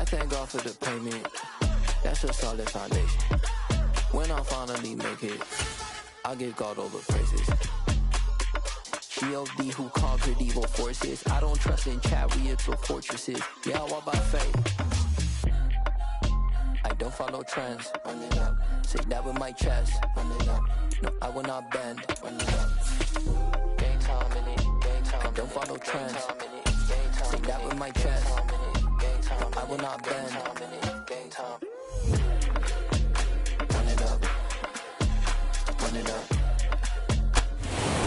I thank God for the payment. That's a solid foundation. When I finally make it, I give God all the praises. G.O.D. who conquered evil forces. I don't trust in chat, we build fortresses. Yeah, I walk by faith. I don't follow trends. Run it up. Say that with my chest. Run it up. No, I will not bend. Run it up. Gang time in it. Gang time. I don't follow trends. Say that with my chest. No, I will not bend. Gang time. Run it up. Run it up.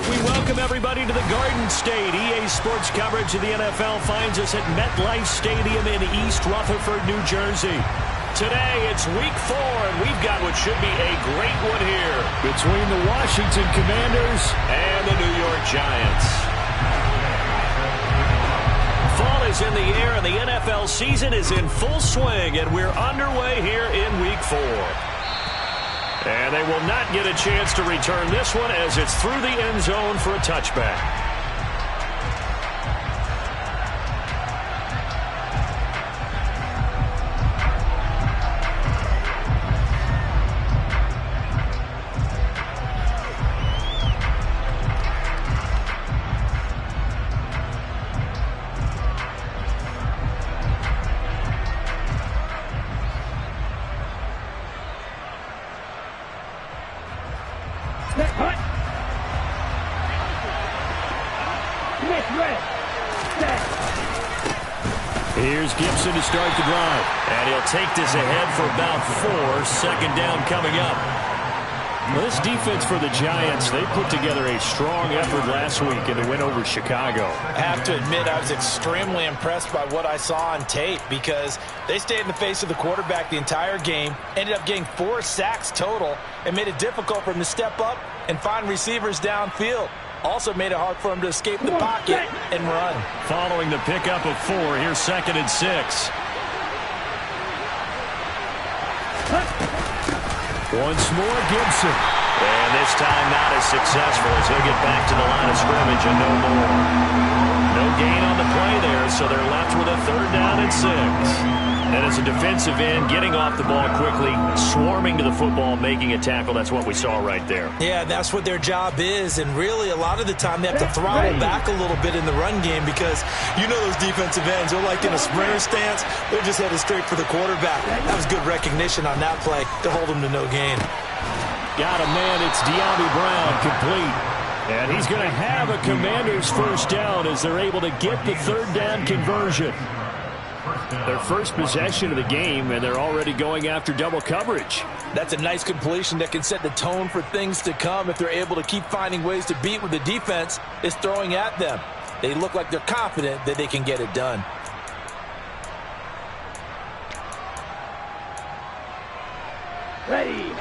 We welcome everybody to the Garden State. EA Sports coverage of the NFL finds us at MetLife Stadium in East Rutherford, New Jersey. Today, it's Week 4, and we've got what should be a great one here between the Washington Commanders and the New York Giants. Fall is in the air, and the NFL season is in full swing, and we're underway here in Week 4. And they will not get a chance to return this one as it's through the end zone for a touchback. Here's Gibson to start the drive. And he'll take this ahead for about 4. Second down coming up. Well, this defense for the Giants, they put together a strong effort last week in the win over Chicago. I have to admit, I was extremely impressed by what I saw on tape because they stayed in the face of the quarterback the entire game, ended up getting 4 sacks total, and made it difficult for him to step up and find receivers downfield. Also made it hard for him to escape the pocket and run. Following the pickup of 4, here's 2nd and 6. Once more, Gibson. And this time not as successful as he'll get back to the line of scrimmage and no more. No gain on the play there, so they're left with a 3rd down and 6. And as a defensive end, getting off the ball quickly, swarming to the football, making a tackle, that's what we saw right there. Yeah, that's what their job is, and really a lot of the time they have to throttle back a little bit in the run game because you know those defensive ends, they're like in a sprinter stance, they're just headed straight for the quarterback. That was good recognition on that play to hold him to no gain. Got a man, it's De'Ami Brown, complete. And he's going to have a Commanders first down as they're able to get the 3rd down conversion. Their first possession of the game, and they're already going after double coverage. That's a nice completion that can set the tone for things to come if they're able to keep finding ways to beat what the defense is throwing at them. They look like they're confident that they can get it done. Ready.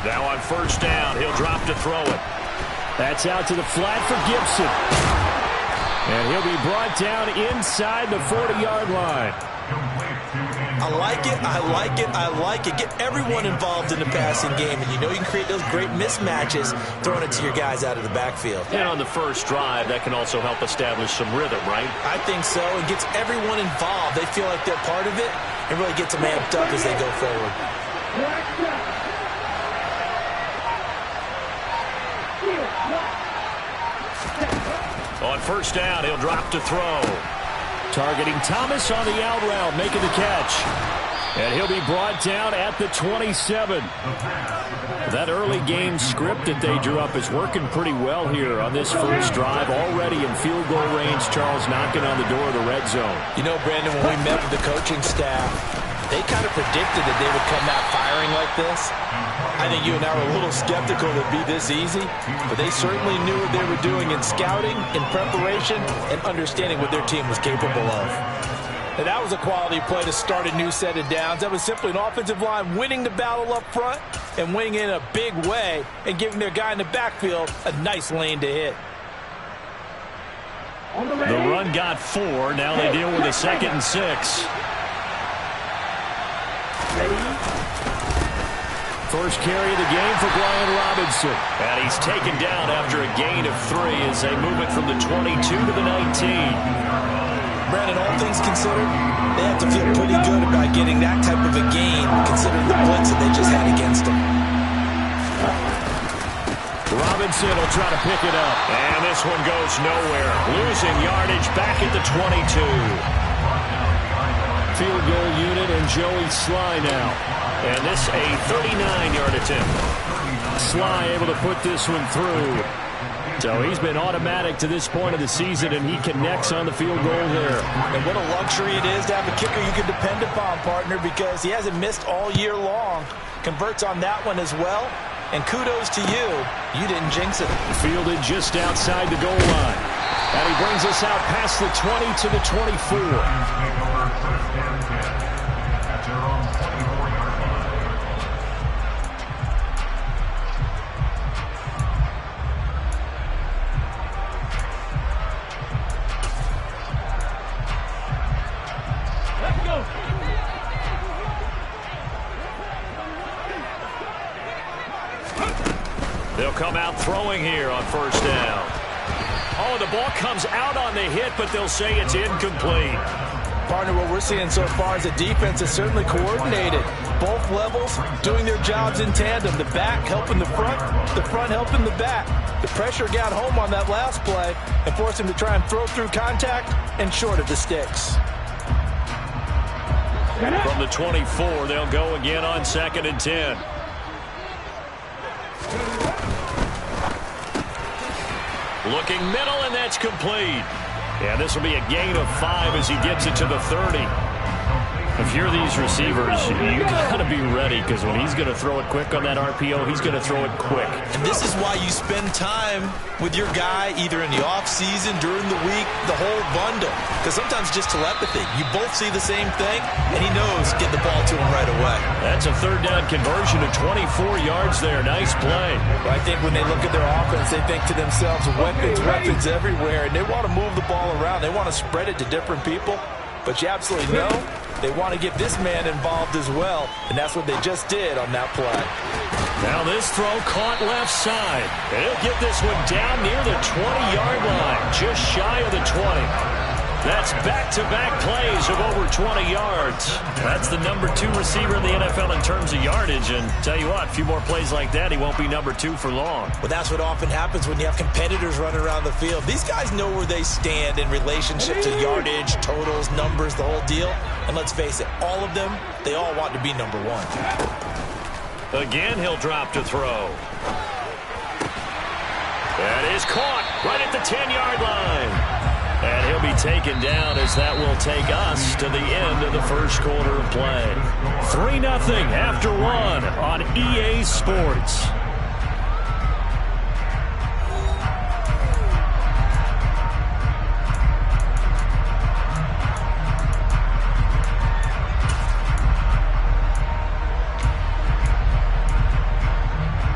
Now on first down, he'll drop to throw it. That's out to the flat for Gibson. And he'll be brought down inside the 40-yard line. I like it, I like it, I like it. Get everyone involved in the passing game, and you know you can create those great mismatches throwing it to your guys out of the backfield. And on the first drive, that can also help establish some rhythm, right? I think so. It gets everyone involved. They feel like they're part of it and really gets them amped up as they go forward. On first down, he'll drop to throw. Targeting Thomas on the out route, making the catch. And he'll be brought down at the 27. That early game script that they drew up is working pretty well here on this first drive. Already in field goal range, Charles knocking on the door of the red zone. You know, Brandon, when we met with the coaching staff, they kind of predicted that they would come out firing like this. I think you and I were a little skeptical that it'd be this easy, but they certainly knew what they were doing in scouting, in preparation, and understanding what their team was capable of. And that was a quality play to start a new set of downs. That was simply an offensive line winning the battle up front and winning in a big way and giving their guy in the backfield a nice lane to hit. The run got 4. Now they deal with a 2nd and 6. First carry of the game for Brian Robinson. And he's taken down after a gain of 3 as they move it from the 22 to the 19. Brandon, all things considered, they have to feel pretty good about getting that type of a gain, considering the blitz that they just had against them. Robinson will try to pick it up. And this one goes nowhere. Losing yardage back at the 22. Field goal unit and Joey Sly now. And this a 39-yard attempt. Sly able to put this one through. So he's been automatic to this point of the season, and he connects on the field goal there. And what a luxury it is to have a kicker you can depend upon, partner, because he hasn't missed all year long. Converts on that one as well. And kudos to you. You didn't jinx it. Fielded just outside the goal line. And he brings us out past the 20 to the 24. They'll come out throwing here on first down. Oh, the ball comes out on the hit, but they'll say it's incomplete. Partner, what we're seeing so far is the defense is certainly coordinated. Both levels doing their jobs in tandem. The back helping the front helping the back. The pressure got home on that last play and forced him to try and throw through contact and short of the sticks. From the 24, they'll go again on 2nd and 10. Looking middle, and that's complete. Yeah, this will be a gain of 5 as he gets it to the 30. If you're these receivers, you got to be ready, because when he's going to throw it quick on that RPO, he's going to throw it quick. And this is why you spend time with your guy either in the offseason, during the week, the whole bundle. Because sometimes just telepathy. You both see the same thing, and he knows get the ball to him right away. That's a 3rd down conversion of 24 yards there. Nice play. Well, I think when they look at their offense, they think to themselves, weapons everywhere, and they want to move the ball around. They want to spread it to different people. But you absolutely know they want to get this man involved as well, and that's what they just did on that play. Now this throw caught left side. And he'll get this one down near the 20-yard line, just shy of the 20. That's back-to-back plays of over 20 yards. That's the number 2 receiver in the NFL in terms of yardage. And tell you what, a few more plays like that, he won't be number 2 for long. Well, that's what often happens when you have competitors running around the field. These guys know where they stand in relationship to yardage, totals, numbers, the whole deal. And let's face it, all of them, they all want to be number 1. Again, he'll drop to throw. That is caught right at the 10-yard line. And he'll be taken down as that will take us to the end of the first quarter of play. 3-0 after 1 on EA Sports.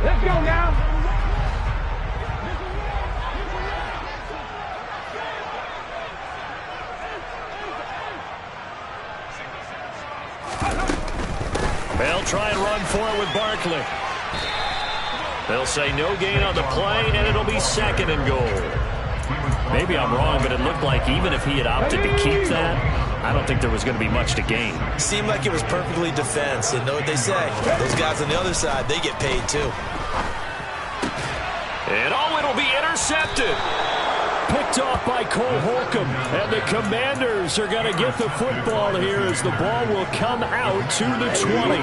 Let's go now. They'll try and run for it with Barkley. They'll say no gain on the play, and it'll be 2nd and goal. Maybe I'm wrong, but it looked like even if he had opted to keep that, I don't think there was going to be much to gain. Seemed like it was perfectly defense, and know what they say. Those guys on the other side, they get paid too. And it'll be intercepted. Picked off by Cole Holcomb, and the Commanders are going to get the football here as the ball will come out to the 20.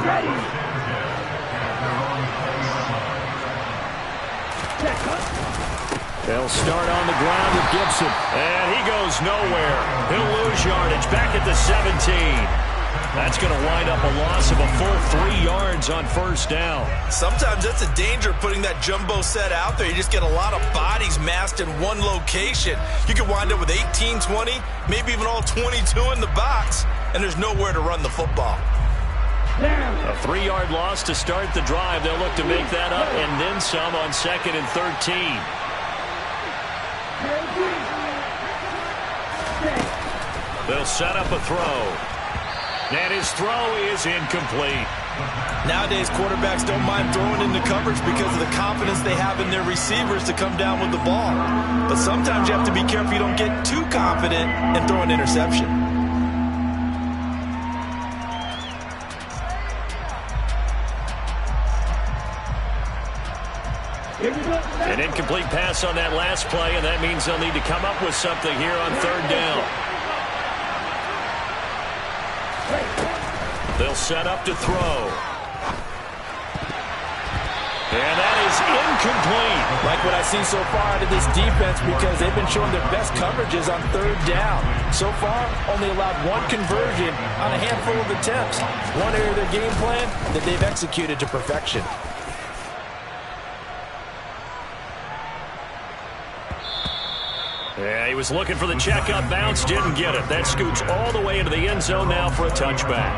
They'll start on the ground with Gibson, and he goes nowhere. He'll lose yardage back at the 17. That's going to wind up a loss of a full 3 yards on first down. Sometimes that's a danger putting that jumbo set out there. You just get a lot of bodies massed in one location. You could wind up with 18, 20, maybe even all 22 in the box, and there's nowhere to run the football. A 3-yard loss to start the drive. They'll look to make that up and then some on 2nd and 13. They'll set up a throw. And his throw is incomplete. Nowadays, quarterbacks don't mind throwing into coverage because of the confidence they have in their receivers to come down with the ball. But sometimes you have to be careful you don't get too confident and throw an interception. An incomplete pass on that last play, and that means they'll need to come up with something here on third down. They'll set up to throw. And that is incomplete. Like what I've seen so far out of this defense, because they've been showing their best coverages on third down. So far, only allowed one conversion on a handful of attempts. One area of their game plan that they've executed to perfection. Yeah, he was looking for the check-up bounce, didn't get it. That scoots all the way into the end zone now for a touchback.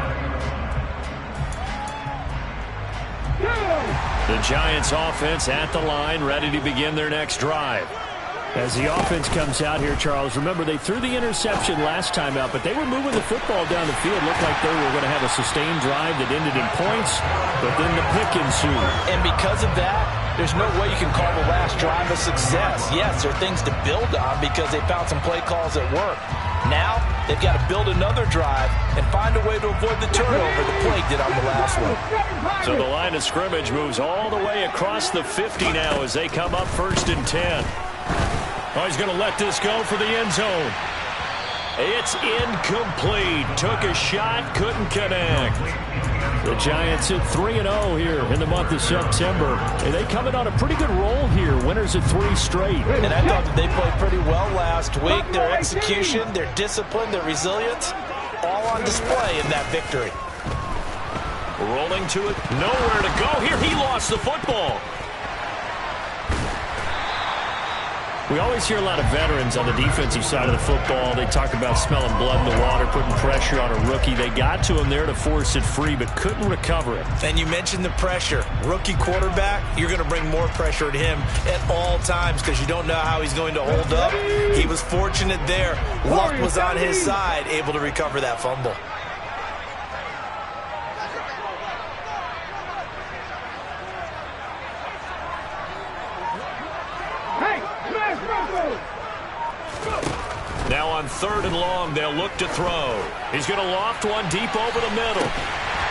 The Giants offense at the line, ready to begin their next drive. As the offense comes out here, Charles, remember they threw the interception last time out, but they were moving the football down the field. Looked like they were going to have a sustained drive that ended in points, but then the pick ensued. And because of that, there's no way you can call the last drive a success. Yes, there are things to build on because they found some play calls that work. Now, they've got to build another drive and find a way to avoid the turnover the play did on the last one. So the line of scrimmage moves all the way across the 50 now as they come up 1st and 10. Oh, he's going to let this go for the end zone. It's incomplete. Took a shot, couldn't connect. The Giants hit 3-0 here in the month of September. And they coming on a pretty good roll here. Winners of 3 straight. And I thought that they played pretty well last week. Their execution, their discipline, their resilience, all on display in that victory. Rolling to it. Nowhere to go here. He lost the football. We always hear a lot of veterans on the defensive side of the football. They talk about smelling blood in the water, putting pressure on a rookie. They got to him there to force it free, but couldn't recover it. And you mentioned the pressure. Rookie quarterback, you're going to bring more pressure at him at all times because you don't know how he's going to hold up. He was fortunate there. Luck was on his side, able to recover that fumble. Now on 3rd and long, they'll look to throw. He's going to loft one deep over the middle.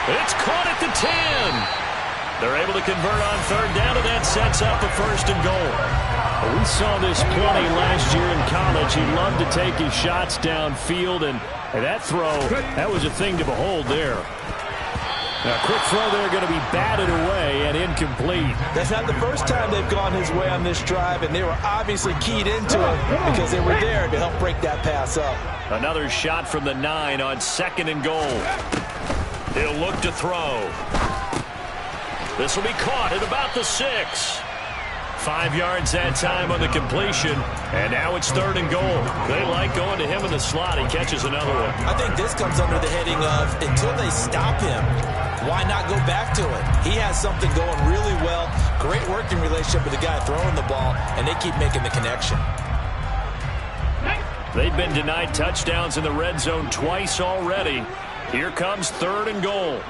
It's caught at the 10. They're able to convert on 3rd down, and that sets up a 1st and goal. We saw this plenty last year in college. He loved to take his shots downfield, and that throw, that was a thing to behold there. Now, a quick throw there going to be batted away and incomplete. That's not the first time they've gone his way on this drive, and they were obviously keyed into it because they were there to help break that pass up. Another shot from the 9 on 2nd and goal. He'll look to throw. This will be caught at about the 6. 5 yards that time on the completion, and now it's 3rd and goal. They like going to him in the slot. He catches another one. I think this comes under the heading of until they stop him, why not go back to it? He has something going really well, great working relationship with the guy throwing the ball, and they keep making the connection. They've been denied touchdowns in the red zone twice already. Here comes 3rd and goal.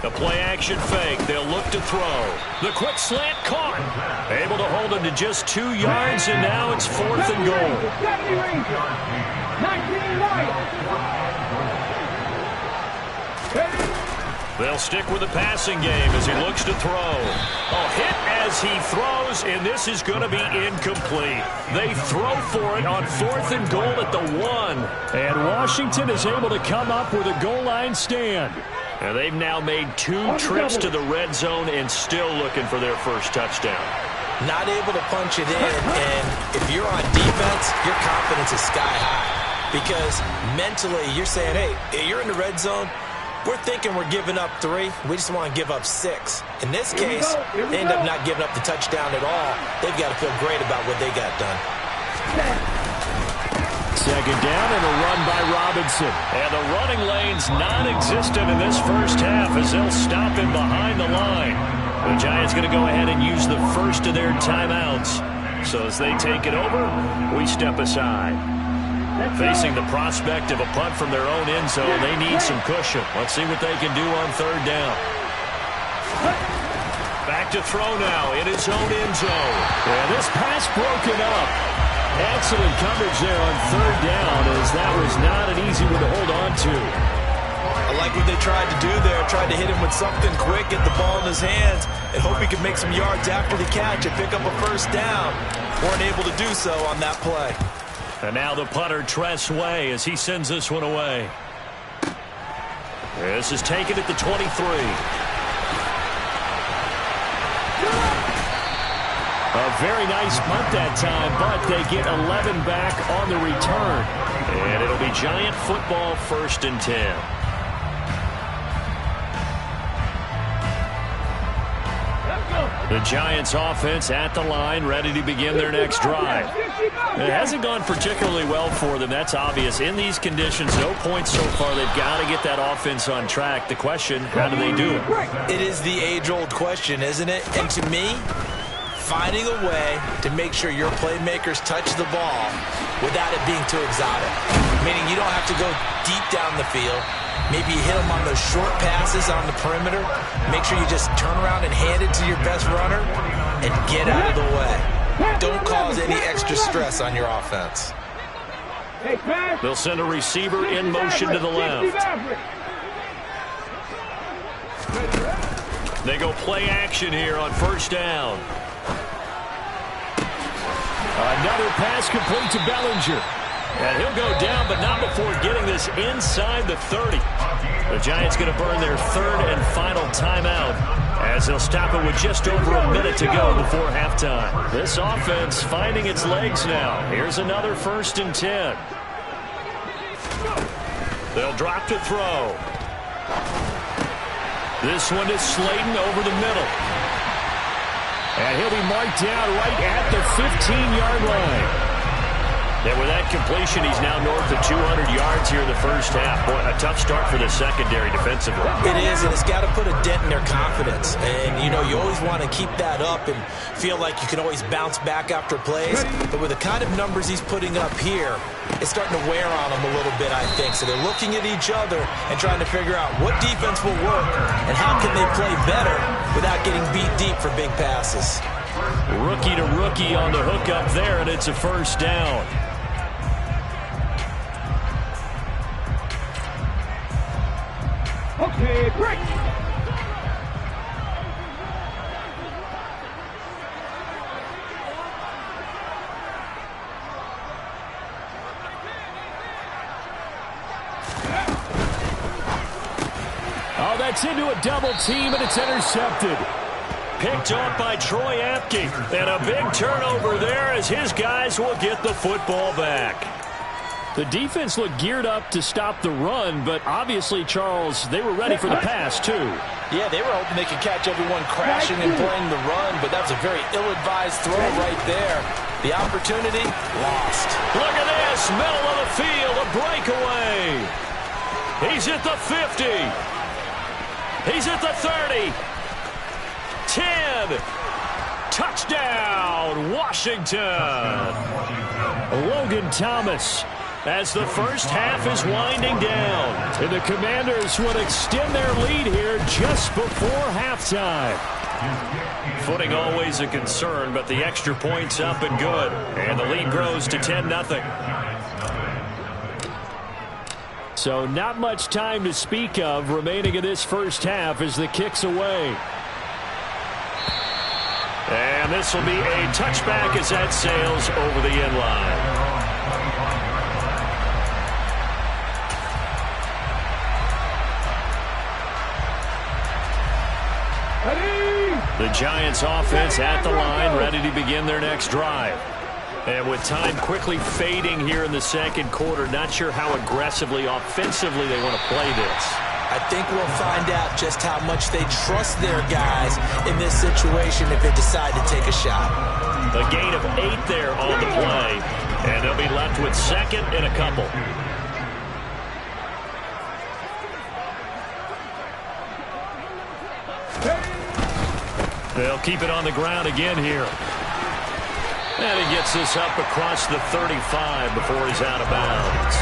The play-action fake. They'll look to throw. The quick slant caught. Able to hold him to just 2 yards, and now it's 4th and goal. They'll stick with the passing game as he looks to throw. Oh, hit as he throws, and this is going to be incomplete. They throw for it on 4th and goal at the 1. And Washington is able to come up with a goal line stand. And they've now made 2 trips to the red zone and still looking for their first touchdown. Not able to punch it in, and if you're on defense, your confidence is sky high. Because mentally, you're saying, hey, you're in the red zone. We're thinking we're giving up 3. We just want to give up 6. In this case, they end up not giving up the touchdown at all. They've got to feel great about what they got done. 2nd down and a run by Robinson. And the running lane's non-existent in this first half as they'll stop him behind the line. The Giants going to go ahead and use the first of their timeouts. So as they take it over, we step aside. Facing the prospect of a punt from their own end zone, they need some cushion. Let's see what they can do on third down. Back to throw now in his own end zone. And this pass broken up. Excellent coverage there on third down, as that was not an easy one to hold on to. I like what they tried to do there. Tried to hit him with something quick, get the ball in his hands, and hope he could make some yards after the catch and pick up a first down. Weren't able to do so on that play. And now the punter, Tress Way, as he sends this one away. This is taken at the 23. A very nice punt that time, but they get 11 back on the return. And it'll be Giant football, 1st and 10. The Giants offense at the line, ready to begin their next drive. It hasn't gone particularly well for them, that's obvious. In these conditions, no points so far. They've got to get that offense on track. The question, how do they do it? It is the age-old question, isn't it? And to me, finding a way to make sure your playmakers touch the ball without it being too exotic. Meaning you don't have to go deep down the field. Maybe you hit them on those short passes on the perimeter. Make sure you just turn around and hand it to your best runner and get out of the way. Don't cause any extra stress on your offense. They'll send a receiver in motion to the left. They go play action here on 1st down. Another pass complete to Bellinger. And he'll go down, but not before getting this inside the 30. The Giants going to burn their 3rd and final timeout, as they'll stop it with just over a minute to go before halftime. This offense finding its legs now. Here's another 1st and 10. They'll drop to throw. This one is Slayton over the middle. And he'll be marked down right at the 15-yard line. And with that completion, he's now north of 200 yards here in the first half. Boy, a tough start for the secondary defensively. It is, and it's got to put a dent in their confidence. And, you know, you always want to keep that up and feel like you can always bounce back after plays. But with the kind of numbers he's putting up here, it's starting to wear on them a little bit, I think. So they're looking at each other and trying to figure out what defense will work and how can they play better without getting beat deep for big passes. Rookie to rookie on the hook up there, and it's a 1st down. Okay, break. Oh, that's into a double team, and it's intercepted. Picked off by Troy Apke. And a big turnover there as his guys will get the football back. The defense looked geared up to stop the run, but obviously, Charles, they were ready for the pass, too. Yeah, they were hoping they could catch everyone crashing and playing the run, but that was a very ill-advised throw right there. The opportunity, lost. Look at this, middle of the field, a breakaway. He's at the 50. He's at the 30. 10. Touchdown, Washington. Logan Thomas, as the first half is winding down. And the Commanders would extend their lead here just before halftime. Footing always a concern, but the extra point's up and good. And the lead grows to 10-0. So not much time to speak of remaining in this first half as the kick's away. And this will be a touchback as that sails over the end line. The Giants offense at the line, ready to begin their next drive. And with time quickly fading here in the second quarter, not sure how aggressively, offensively they want to play this. I think we'll find out just how much they trust their guys in this situation if they decide to take a shot. A gain of 8 there on the play, and they'll be left with 2nd and a couple. They'll keep it on the ground again here. And he gets this up across the 35 before he's out of bounds.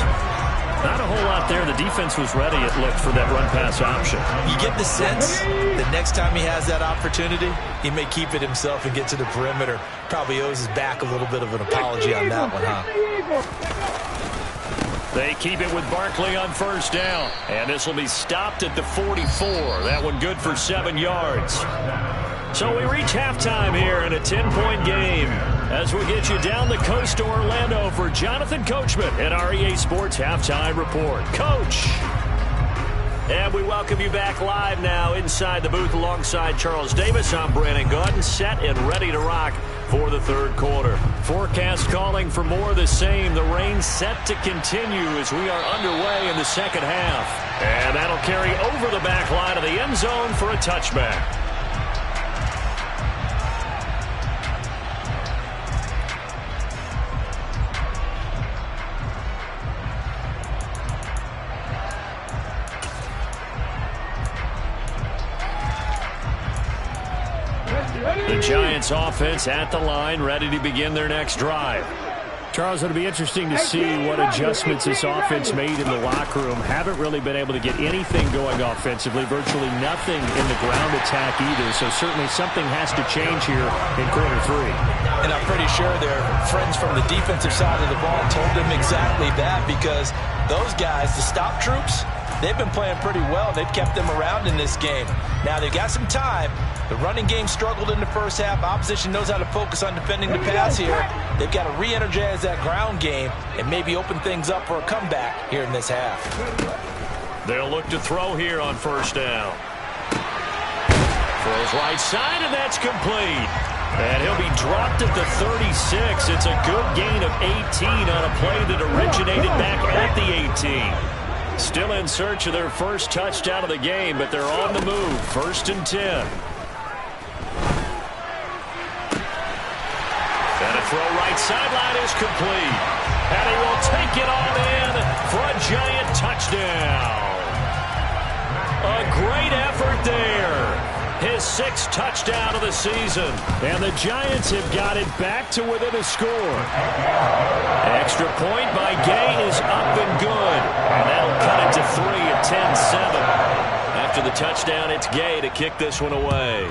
Not a whole lot there. The defense was ready, it looked, for that run-pass option. You get the sense that next time he has that opportunity, he may keep it himself and get to the perimeter. Probably owes his back a little bit of an apology on that one, huh? They keep it with Barkley on first down. And this will be stopped at the 44. That one good for 7 yards. So we reach halftime here in a 10-point game as we get you down the coast to Orlando for Jonathan Coachman at our EA Sports Halftime Report. Coach! And we welcome you back live now inside the booth alongside Charles Davis. I'm Brandon Gordon, set and ready to rock for the third quarter. Forecast calling for more of the same. The rain set to continue as we are underway in the second half. And that'll carry over the back line of the end zone for a touchback. The Giants offense at the line, ready to begin their next drive. Charles, it'll be interesting to see what adjustments this offense made in the locker room. Haven't really been able to get anything going offensively, virtually nothing in the ground attack either. So certainly something has to change here in quarter three. And I'm pretty sure their friends from the defensive side of the ball told them exactly that, because those guys, the stop troops, they've been playing pretty well. They've kept them around in this game. Now they've got some time. The running game struggled in the first half. Opposition knows how to focus on defending the pass here. They've got to re-energize that ground game and maybe open things up for a comeback here in this half. They'll look to throw here on first down. Throws right side, and that's complete. And he'll be dropped at the 36. It's a good gain of 18 on a play that originated back at the 18. Still in search of their first touchdown of the game, but they're on the move. 1st and 10. And a throw right sideline is complete. And he will take it on in for a Giant touchdown. A great effort there. His 6th touchdown of the season. And the Giants have got it back to within a score. Extra point by Gay is up and good. And that'll cut it to 3 at 10-7. After the touchdown, it's Gay to kick this one away.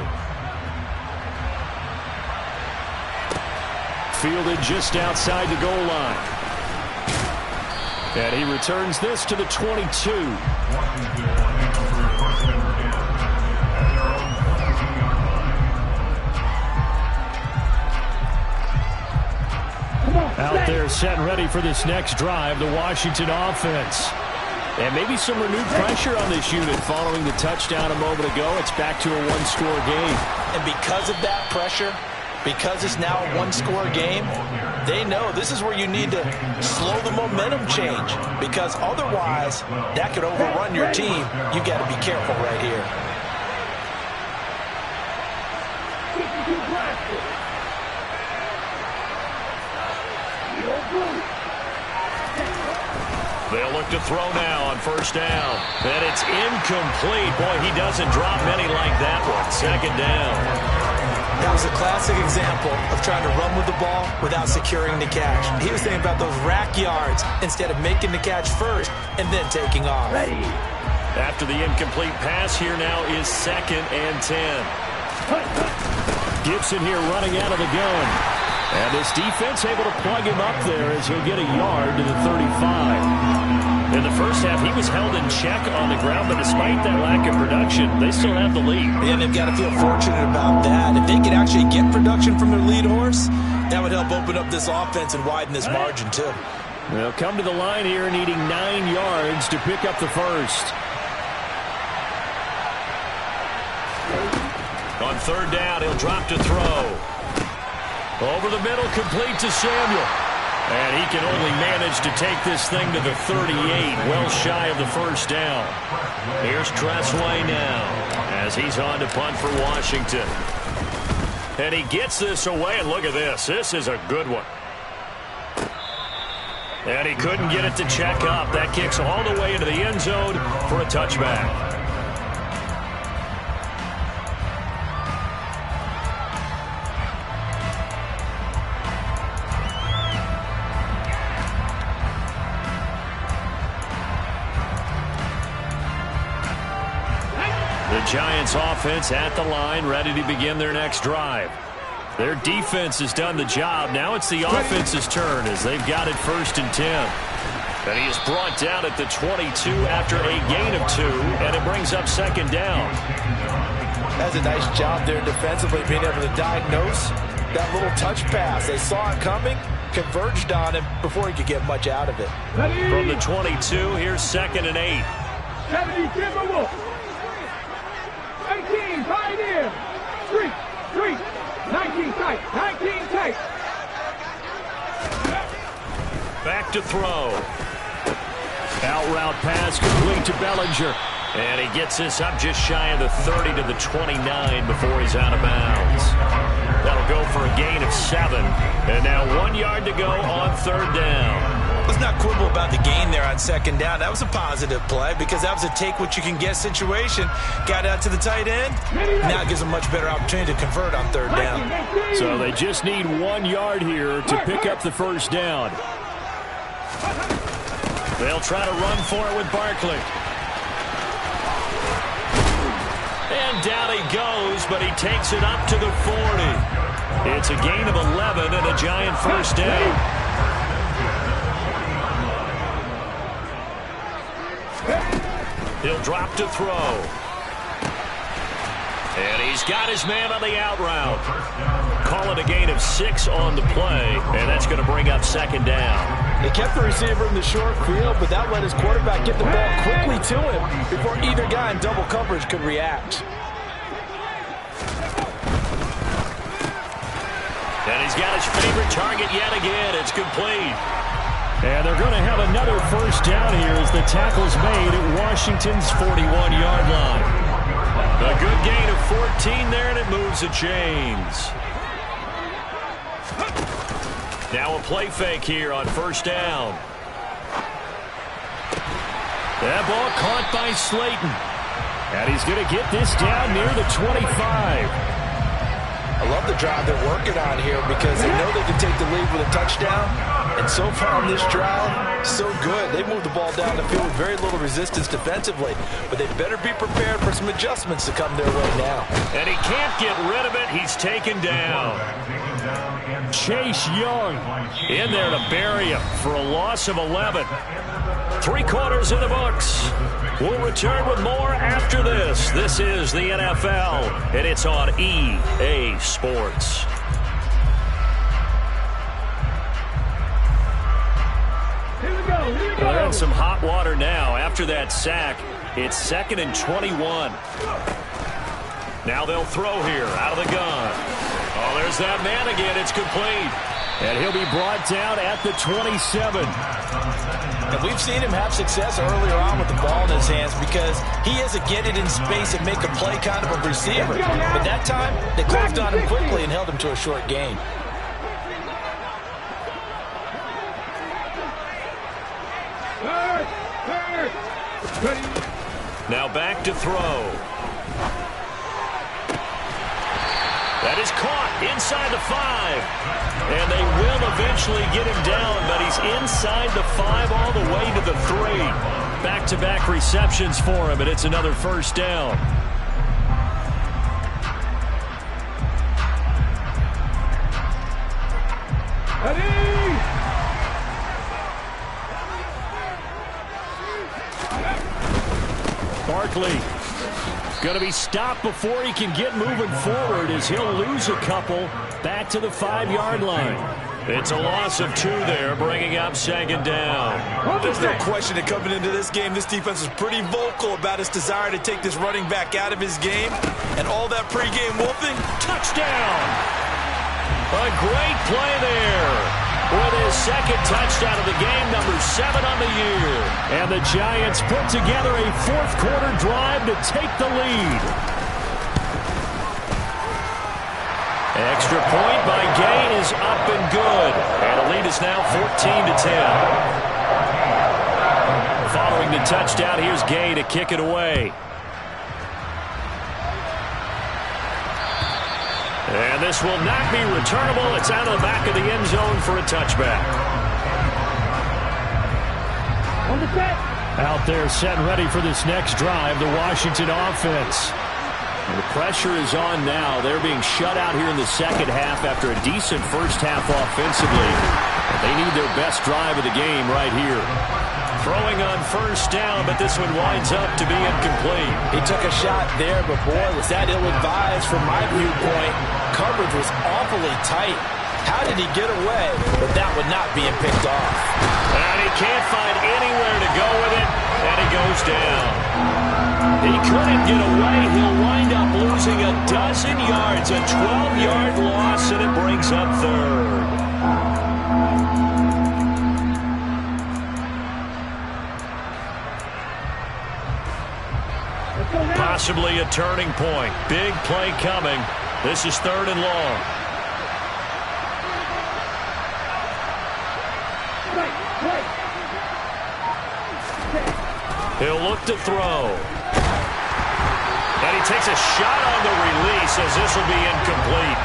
Fielded just outside the goal line. And he returns this to the 22. Out there set and ready for this next drive, the Washington offense. And maybe some renewed pressure on this unit following the touchdown a moment ago. It's back to a one-score game. And because of that pressure, because it's now a one-score game, they know this is where you need to slow the momentum change, because otherwise that could overrun your team. You've got to be careful right here. They'll look to throw now on first down. And it's incomplete. Boy, he doesn't drop many like that one. 2nd down. That was a classic example of trying to run with the ball without securing the catch. He was thinking about those rack yards instead of making the catch first and then taking off. Ready. After the incomplete pass, here now is 2nd and 10. Gibson here running out of the gun. And this defense able to plug him up there as he'll get a yard to the 35. In the first half, he was held in check on the ground, but despite that lack of production, they still have the lead. And they've got to feel fortunate about that. If they could actually get production from their lead horse, that would help open up this offense and widen this margin too. They'll come to the line here needing 9 yards to pick up the first. On 3rd down, he'll drop to throw. Over the middle, complete to Samuel. And he can only manage to take this thing to the 38, well shy of the first down. Here's Tressway now as he's on to punt for Washington. And he gets this away, and look at this. This is a good one. And he couldn't get it to check up. That kicks all the way into the end zone for a touchback. Giants offense at the line, ready to begin their next drive. Their defense has done the job. Now it's the offense's turn as they've got it 1st and 10. And he is brought down at the 22 after a gain of 2, and it brings up 2nd down. That's a nice job there defensively, being able to diagnose that little touch pass. They saw it coming, converged on him before he could get much out of it. From the 22, here's 2nd and 8. 70, Timberwolf. 18, Pioneer. Street. 19 tight. 19 tight. Back to throw. Out route pass complete to Bellinger. And he gets this up just shy of the 30 to the 29 before he's out of bounds. That'll go for a gain of 7. And now 1 yard to go on 3rd down. Let's not quibble about the gain there on 2nd down. That was a positive play because that was a take-what-you-can-get situation. Got out to the tight end. Now it gives them a much better opportunity to convert on 3rd down. So they just need 1 yard here to pick up the 1st down. They'll try to run for it with Barkley. And down he goes, but he takes it up to the 40. It's a gain of 11 and a Giant 1st down. He'll drop to throw. And he's got his man on the out route. Call it a gain of 6 on the play, and that's going to bring up 2nd down. They kept the receiver in the short field, but that let his quarterback get the ball quickly to him before either guy in double coverage could react. And he's got his favorite target yet again. It's complete. And they're going to have another 1st down here as the tackle's made at Washington's 41-yard line. A good gain of 14 there, and it moves the chains. Now a play fake here on 1st down. That ball caught by Slayton. And he's going to get this down near the 25. I love the drive they're working on here because they know they can take the lead with a touchdown. And so far on this drive, so good. They moved the ball down the field with very little resistance defensively. But they better be prepared for some adjustments to come their way now. And he can't get rid of it. He's taken down. Chase Young in there to bury him for a loss of 11. 3 quarters in the books. We'll return with more after this. This is the NFL, and it's on EA Sports. They're in some hot water now after that sack. It's 2nd and 21. Now they'll throw here out of the gun. Oh, there's that man again. It's complete. And he'll be brought down at the 27. And we've seen him have success earlier on with the ball in his hands because he is a get it in space and make a play kind of a receiver. But that time, they closed on him quickly and held him to a short gain. Now back to throw. That is caught inside the 5. And they will eventually get him down, but he's inside the 5 all the way to the 3. Back-to-back receptions for him, and it's another 1st down. Barkley going to be stopped before he can get moving forward as he'll lose a couple back to the 5-yard line. It's a loss of 2 there, bringing up 2nd down. There's no question that coming into this game, this defense is pretty vocal about its desire to take this running back out of his game. And all that pregame wolfing. Touchdown! A great play there. With his 2nd touchdown of the game, number 7 on the year. And the Giants put together a 4th quarter drive to take the lead. Extra point by Gay is up and good. And the lead is now 14-10. Following the touchdown, here's Gay to kick it away. And this will not be returnable. It's out of the back of the end zone for a touchback. Out there set and ready for this next drive, the Washington offense. And the pressure is on now. They're being shut out here in the second half after a decent first half offensively. They need their best drive of the game right here. Throwing on first down, but this one winds up to be incomplete. He took a shot there, but boy, was that ill-advised from my viewpoint. Coverage was awfully tight. How did he get away? But that would not being picked off. And he can't find anywhere to go with it, and he goes down. He couldn't get away. He'll wind up losing a dozen yards, a 12-yard loss, and it brings up third. Possibly a turning point. Big play coming. This is 3rd and long. He'll look to throw. And he takes a shot on the release as this will be incomplete.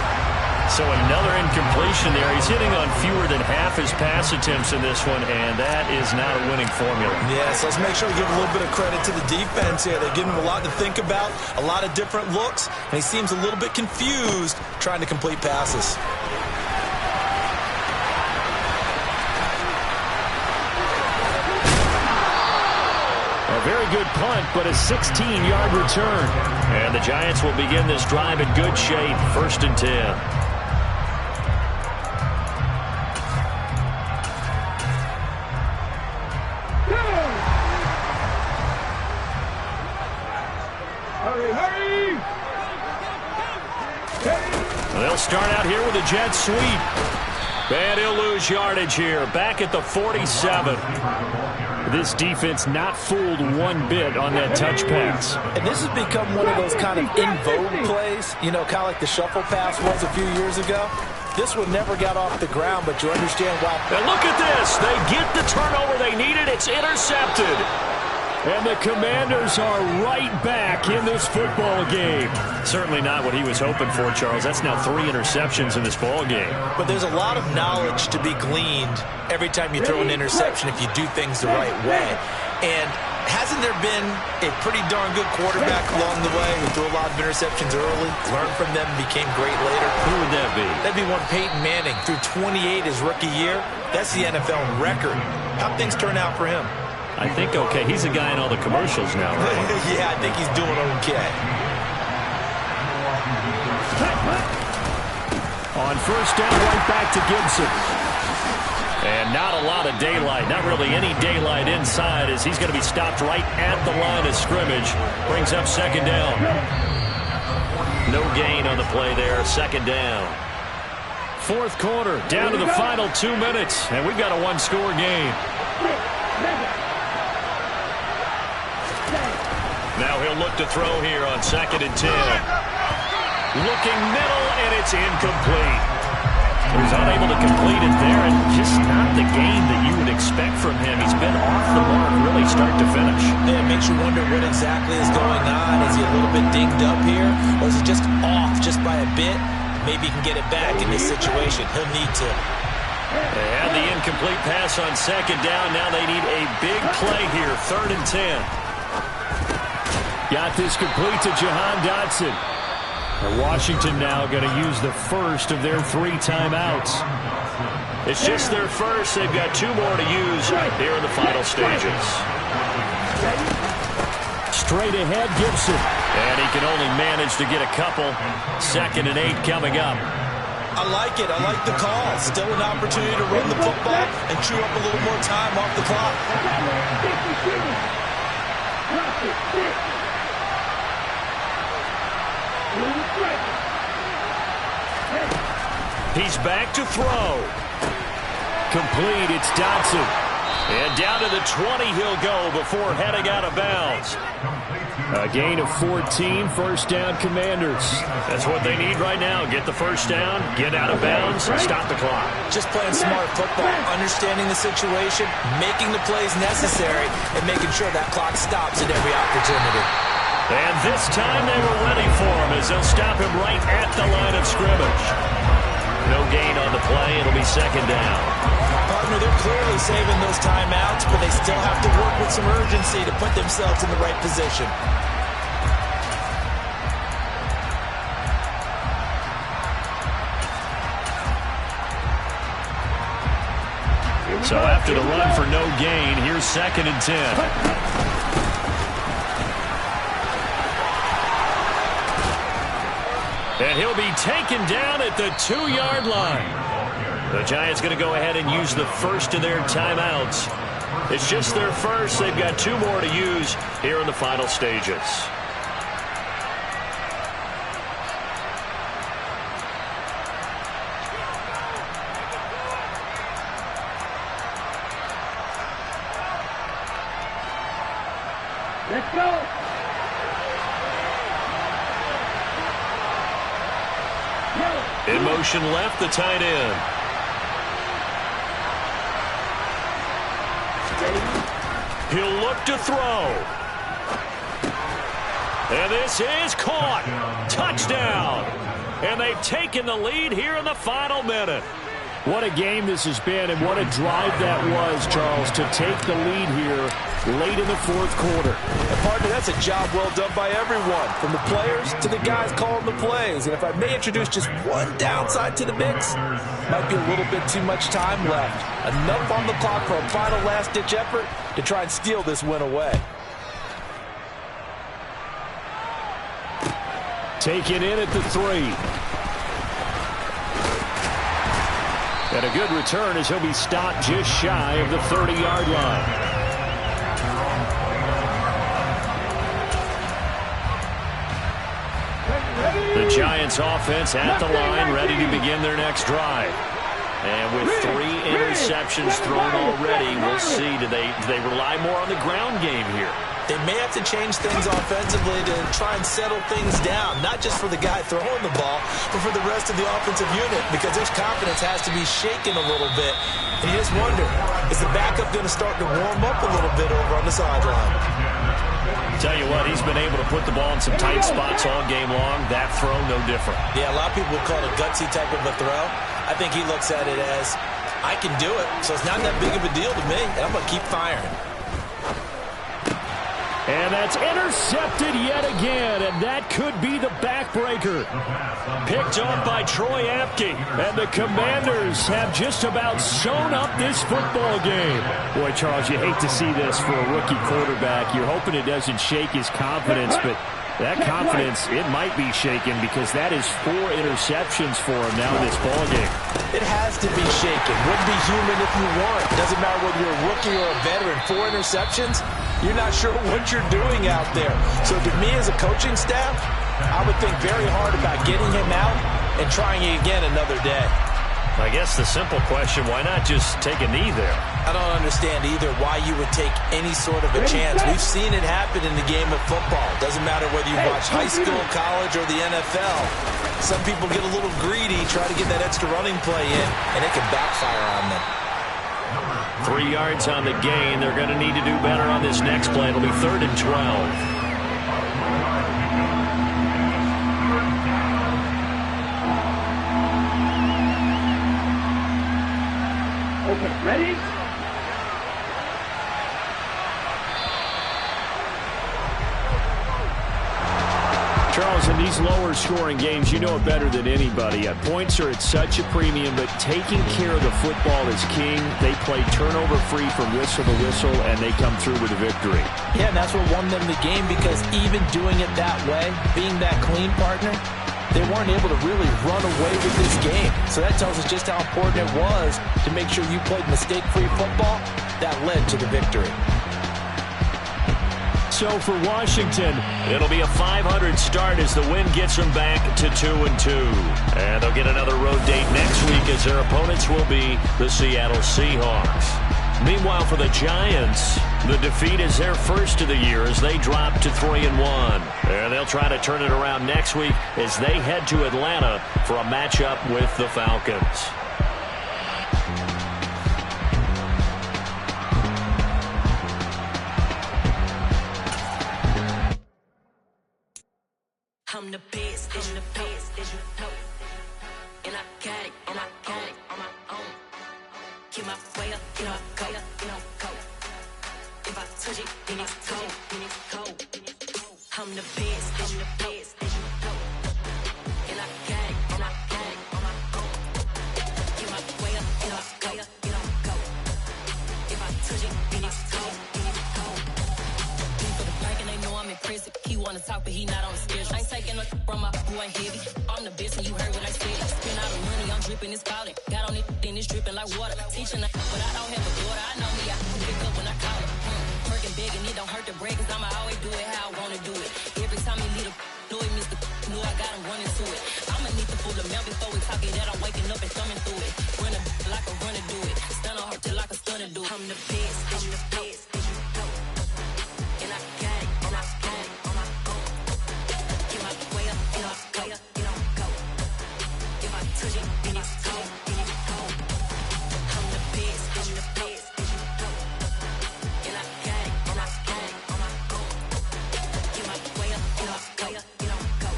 So another incompletion there. He's hitting on fewer than half his pass attempts in this one, and that is not a winning formula. Yes, let's make sure we give a little bit of credit to the defense here. They're giving him a lot to think about, a lot of different looks, and he seems a little bit confused trying to complete passes. A very good punt, but a 16-yard return. And the Giants will begin this drive in good shape. 1st and 10. They'll start out here with a jet sweep. And he'll lose yardage here. Back at the 47. This defense not fooled one bit on that touch pass. And this has become one of those kind of in vogue plays, you know, kind of like the shuffle pass was a few years ago. This one never got off the ground, but you understand why. And look at this. They get the turnover they needed. It's intercepted. And the Commanders are right back in this football game. Certainly not what he was hoping for, Charles. That's now 3 interceptions in this ball game. But there's a lot of knowledge to be gleaned every time you throw an interception if you do things the right way. And hasn't there been a pretty darn good quarterback along the way who threw a lot of interceptions early, learned from them, became great later? Who would that be? That'd be one Peyton Manning. Threw 28 his rookie year. That's the NFL record. How'd things turn out for him? I think okay. He's a guy in all the commercials now, right? Yeah, I think he's doing okay. On first down, right back to Gibson. And not a lot of daylight, not really any daylight inside as he's going to be stopped right at the line of scrimmage. Brings up 2nd down. No gain on the play there, 2nd down. 4th quarter, down to the final 2 minutes, and we've got a 1-score game. Now he'll look to throw here on 2nd and 10. Looking middle, and it's incomplete. He's unable to complete it there, and just not the game that you would expect from him. He's been off the mark really start to finish. Yeah, it makes you wonder what exactly is going on. Is he a little bit dinged up here, or is he just off just by a bit? Maybe he can get it back in this situation. He'll need to. They have the incomplete pass on 2nd down. Now they need a big play here, 3rd and 10. Got this complete to Jahan Dotson. And Washington now going to use the first of their 3 timeouts. It's just their first. They've got 2 more to use here in the final stages. Straight ahead, Gibson. And he can only manage to get a couple. 2nd and 8 coming up. I like it. I like the call. Still an opportunity to run the football and chew up a little more time off the clock. He's back to throw. Complete, it's Dotson. And down to the 20 he'll go before heading out of bounds. A gain of 14, 1st down Commanders. That's what they need right now. Get the first down, get out of bounds, stop the clock. Just playing smart football, understanding the situation, making the plays necessary, and making sure that clock stops at every opportunity. And this time they were ready for him as they'll stop him right at the line of scrimmage. No gain on the play. It'll be 2nd down. Partner, they're clearly saving those timeouts, but they still have to work with some urgency to put themselves in the right position. So after the run for no gain, here's 2nd and 10. And he'll be taken down at the 2-yard line. The Giants going to go ahead and use the first of their timeouts. It's just their first. They've got 2 more to use here in the final stages. Let's go. In motion left, the tight end. He'll look to throw. And this is caught. Touchdown. And they've taken the lead here in the final minute. What a game this has been, and what a drive that was, Charles, to take the lead here late in the 4th quarter. And partner, that's a job well done by everyone, from the players to the guys calling the plays. And if I may introduce just one downside to the mix, might be a little bit too much time left. Enough on the clock for a final last-ditch effort to try and steal this win away. Taken in at the 3. And a good return as he'll be stopped just shy of the 30-yard line. The Giants offense at the line, ready to begin their next drive. And with 3 interceptions thrown already, we'll see, do they rely more on the ground game here? They may have to change things offensively to try and settle things down, not just for the guy throwing the ball, but for the rest of the offensive unit, because his confidence has to be shaken a little bit. And you just wonder, is the backup going to start to warm up a little bit over on the sideline? Tell you what, he's been able to put the ball in some tight spots all game long. That throw, no different. Yeah, a lot of people would call it a gutsy type of a throw. I think he looks at it as, I can do it, so it's not that big of a deal to me, and I'm going to keep firing. And that's intercepted yet again, and that could be the backbreaker. Picked off by Troy Apke, and the Commanders have just about sewn up this football game. Boy, Charles, you hate to see this for a rookie quarterback. You're hoping it doesn't shake his confidence, but that confidence, it might be shaken because that is 4 interceptions for him now in this ball game. It has to be shaken. Wouldn't be human if you weren't. Doesn't matter whether you're a rookie or a veteran. 4 interceptions, you're not sure what you're doing out there. So to me as a coaching staff, I would think very hard about getting him out and trying it again another day. I guess the simple question, why not just take a knee there? I don't understand either why you would take any sort of a chance. We've seen it happen in the game of football. Doesn't matter whether you watch high school, college, or the NFL. Some people get a little greedy, try to get that extra running play in, and it can backfire on them. 3 yards on the gain. They're going to need to do better on this next play. It'll be 3rd and 12. Okay, ready? Charles, in these lower scoring games, you know it better than anybody. Points are at such a premium, but taking care of the football is king. They play turnover free from whistle to whistle, and they come through with a victory. Yeah, and that's what won them the game, because even doing it that way, being that clean partner, they weren't able to really run away with this game. So that tells us just how important it was to make sure you played mistake-free football. That led to the victory. So for Washington, it'll be a 500 start as the win gets them back to 2-2. And they'll get another road date next week as their opponents will be the Seattle Seahawks. Meanwhile, for the Giants, the defeat is their first of the year as they drop to 3-1. And they'll try to turn it around next week as they head to Atlanta for a matchup with the Falcons. I'm the best, as you know. And I got it, on my own. Get my way up, go. If I touch it, then it's cold. I'm the best, as you know. And I got it, on my own. Get my way up, go. but he not on the schedule. I ain't taking no from my boy heavy. I'm the best and you heard what I said. Spend all the money, I'm dripping, it's falling. Got on it, then it's dripping like water. Teaching her, but I don't have a daughter. I know me, I can pick up when I call her. Working big and it don't hurt the break, cause I'ma always do it how I wanna do it. Every time he lead a know it, Mr. Know I got him running to it. I'ma need the full amount before we talk it that I'm waking up and thumbing through it. Run a like a runner do it. Stun on her till like a stunner do it. I'm the best, I'm the best, and you know. And I got it, and I got it on my own. Get my way up, get my way up, get on go. If I touch it, then it's cold, then it's cold. I'm the best, and you know. And I got it, and I got it on my own. Get my way up, get my way up, get on go.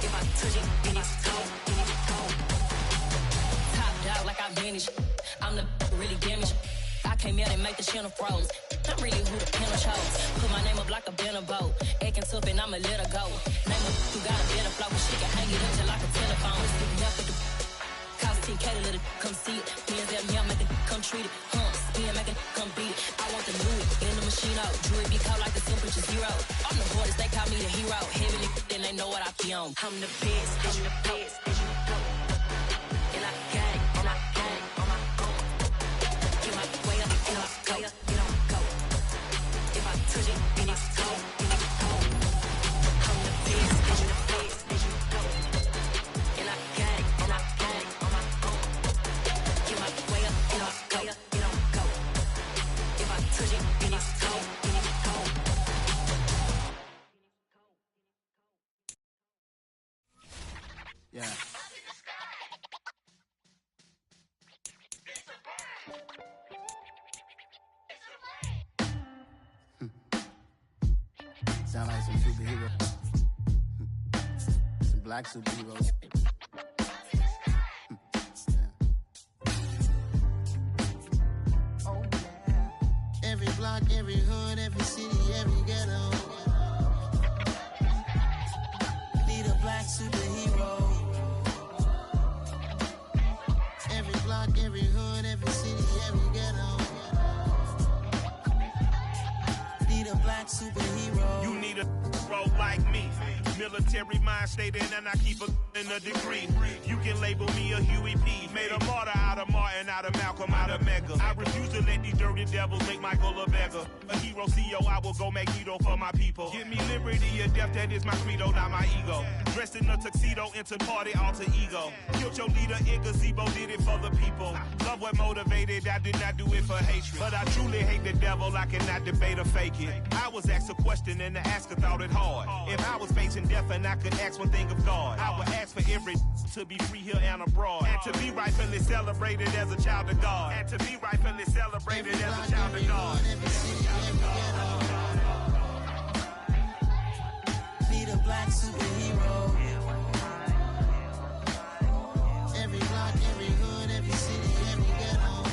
If I touch it, then it's cold, then it's cold. Top dog like I vanished. I'm the really damaged. I came out and make the channel froze. I'm really who the panel chose. Put my name up like a banner boat. Acting tough and I'ma let her go. Name her who got a better flow. She can hang it up just like a telephone. Stick me up with the cost 10K to let it come see it. Hands at me, I make it come treat it. Spin, make it come beat it. I want the new it in the machine out. Jewelry be cold like the temperature zero. I'm the hardest, they call me the hero. Heavy then they know what I be on. I'm the best, I'm the best, and you know. And I got it, and I got it on my own. Get my way up, get my way up, get on go. If I touch it, then it's cold, then it's cold. I'm the best, and you the best, and you know. And I got it, and I got it on my own. Get my way up, get my way up, get on go. If I touch it, then it's cold, then it's cold. Yeah. Sound like some superheroes. Some black superheroes. Oh, yeah. Every block, every hood, every city, every ghetto. Need a black superhero. Every block, every hood, every city, every ghetto. Need a black superhero. You need a role like me. Military mind stated, and I keep in a degree. You can label me a Huey P. Made a martyr out of Martin, out of Malcolm, out of Mega. I refuse to let these dirty devils make Michael a beggar. A hero CEO, I will go Magneto for my people. Give me liberty or death, that is my credo, not my ego. Dressed in a tuxedo, into party, alter ego. Killed your leader in gazebo, did it for the people. Love what motivated, I did not do it for hatred. But I truly hate the devil, I cannot debate or fake it. I was asked a question and the asker thought it hard. If I was facing death and I could ask one thing of God, I would ask for every to be free here and abroad. And to be rightfully celebrated as a child of God. And to be rightfully celebrated as a child of God. Need a black superhero. Every block, every hood, every city, every ghetto.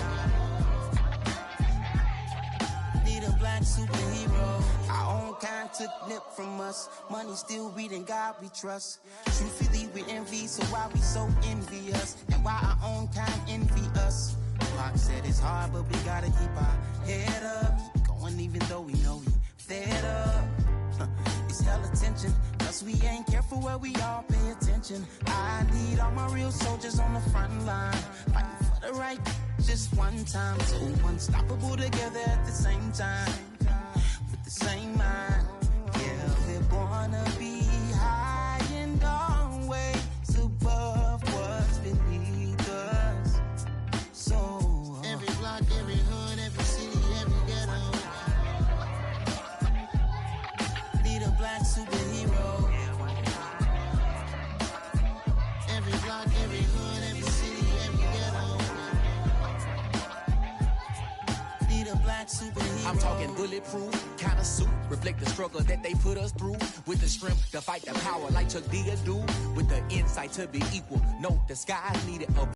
Need a black superhero. Our own kind took nip from us. Money still reading God we trust. Truthfully we envy, so why we so envious? And why our own kind envy us? Pac said it's hard, but we gotta keep our head up. Keep going even though we know we fed up. It's hell attention, cause we ain't careful where we all pay attention. I need all my real soldiers on the front line, fighting for the right just one time. So unstoppable together at the same time, with the same mind. Yeah, we're gonna be high and always above what's beneath us. So every block, every hood, every city, every ghetto. Need a black superhero. Every block, every hood, every city, every ghetto. Need a black superhero. I'm talking bulletproof kind of suit, reflect the struggle that they put us through. With the strength to fight the power like Chuck D do. With the insight to be equal, note the skies needed a